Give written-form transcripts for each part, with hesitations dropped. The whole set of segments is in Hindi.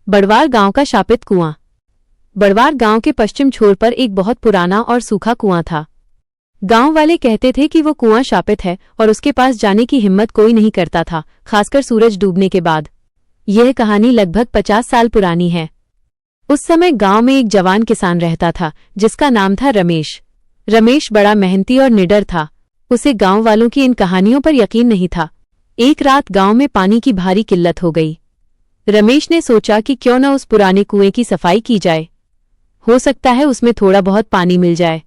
बड़वार गांव का शापित कुआं। बड़वार गांव के पश्चिम छोर पर एक बहुत पुराना और सूखा कुआं था। गांव वाले कहते थे कि वो कुआं शापित है और उसके पास जाने की हिम्मत कोई नहीं करता था, खासकर सूरज डूबने के बाद। यह कहानी लगभग 50 साल पुरानी है। उस समय गांव में एक जवान किसान रहता था जिसका नाम था रमेश। रमेश बड़ा मेहनती और निडर था। उसे गांव वालों की इन कहानियों पर यकीन नहीं था। एक रात गांव में पानी की भारी किल्लत हो गई। रमेश ने सोचा कि क्यों न उस पुराने कुएं की सफाई की जाए, हो सकता है उसमें थोड़ा बहुत पानी मिल जाए।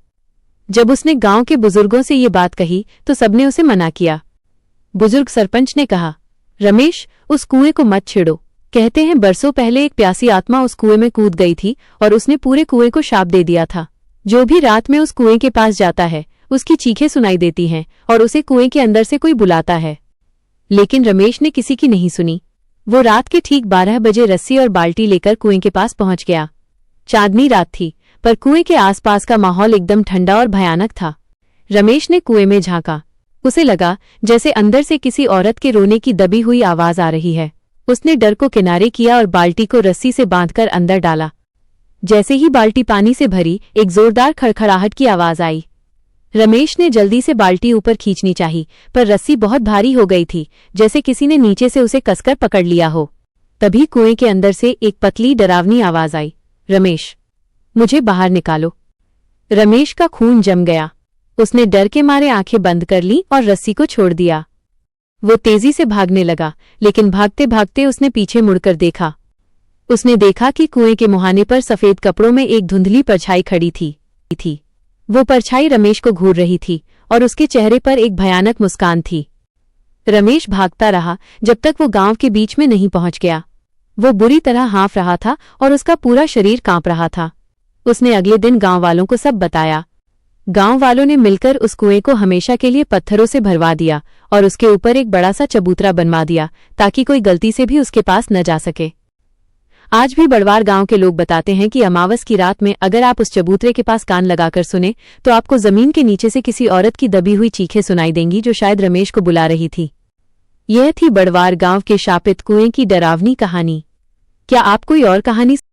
जब उसने गांव के बुजुर्गों से ये बात कही तो सबने उसे मना किया। बुजुर्ग सरपंच ने कहा, रमेश, उस कुएं को मत छेड़ो। कहते हैं बरसों पहले एक प्यासी आत्मा उस कुएं में कूद गई थी और उसने पूरे कुएं को शाप दे दिया था। जो भी रात में उस कुएं के पास जाता है उसकी चीखें सुनाई देती हैं और उसे कुएं के अंदर से कोई बुलाता है। लेकिन रमेश ने किसी की नहीं सुनी। वो रात के ठीक 12 बजे रस्सी और बाल्टी लेकर कुएं के पास पहुंच गया। चांदनी रात थी, पर कुएं के आसपास का माहौल एकदम ठंडा और भयानक था। रमेश ने कुएं में झांका। उसे लगा जैसे अंदर से किसी औरत के रोने की दबी हुई आवाज आ रही है। उसने डर को किनारे किया और बाल्टी को रस्सी से बांधकर अंदर डाला। जैसे ही बाल्टी पानी से भरी, एक जोरदार खड़खड़ाहट की आवाज आई। रमेश ने जल्दी से बाल्टी ऊपर खींचनी चाही, पर रस्सी बहुत भारी हो गई थी, जैसे किसी ने नीचे से उसे कसकर पकड़ लिया हो। तभी कुएं के अंदर से एक पतली डरावनी आवाज आई, रमेश, मुझे बाहर निकालो। रमेश का खून जम गया। उसने डर के मारे आंखें बंद कर ली और रस्सी को छोड़ दिया। वो तेजी से भागने लगा, लेकिन भागते भागते उसने पीछे मुड़कर देखा। उसने देखा कि कुएं के मुहाने पर सफेद कपड़ों में एक धुंधली परछाई खड़ी थी। वो परछाई रमेश को घूर रही थी और उसके चेहरे पर एक भयानक मुस्कान थी। रमेश भागता रहा जब तक वो गांव के बीच में नहीं पहुंच गया। वो बुरी तरह हाँफ रहा था और उसका पूरा शरीर कांप रहा था। उसने अगले दिन गांव वालों को सब बताया। गांव वालों ने मिलकर उस कुएं को हमेशा के लिए पत्थरों से भरवा दिया और उसके ऊपर एक बड़ा सा चबूतरा बनवा दिया, ताकि कोई गलती से भी उसके पास न जा सके। आज भी बड़वार गांव के लोग बताते हैं कि अमावस की रात में अगर आप उस चबूतरे के पास कान लगाकर सुने तो आपको जमीन के नीचे से किसी औरत की दबी हुई चीखें सुनाई देंगी, जो शायद रमेश को बुला रही थी। यह थी बड़वार गांव के शापित कुएं की डरावनी कहानी। क्या आप कोई और कहानी